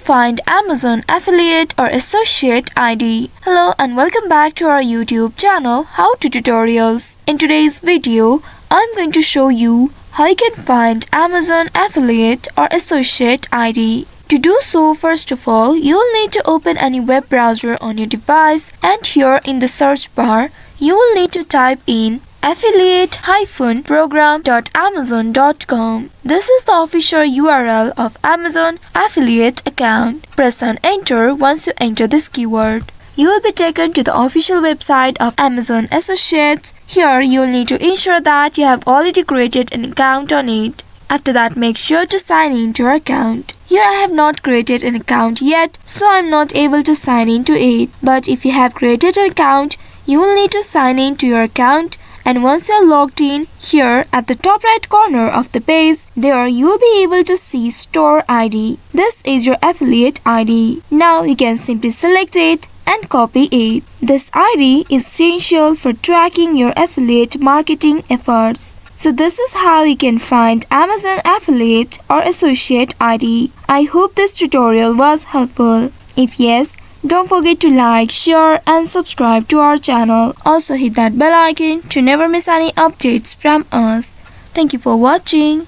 find Amazon affiliate or associate ID. Hello and welcome back to our YouTube channel How to Tutorials. In today's video, I'm going to show you how you can find Amazon affiliate or associate ID. To do so, first of all, you'll need to open any web browser on your device, and here in the search bar, you will need to type in affiliate-program.amazon.com. This is the official URL of Amazon affiliate account. Press on enter once you enter this keyword. You will be taken to the official website of Amazon Associates. Here you will need to ensure that you have already created an account on it. After that, make sure to sign in to your account. Here I have not created an account yet, so I am not able to sign into it. But if you have created an account, you will need to sign in to your account, and once you are logged in, here at the top right corner of the page, there you will be able to see Store ID. This is your affiliate ID. Now you can simply select it and copy it. This ID is essential for tracking your affiliate marketing efforts. So this is how you can find Amazon affiliate or associate ID. I hope this tutorial was helpful. If yes, don't forget to like, share and subscribe to our channel. Also hit that bell icon to never miss any updates from us. Thank you for watching.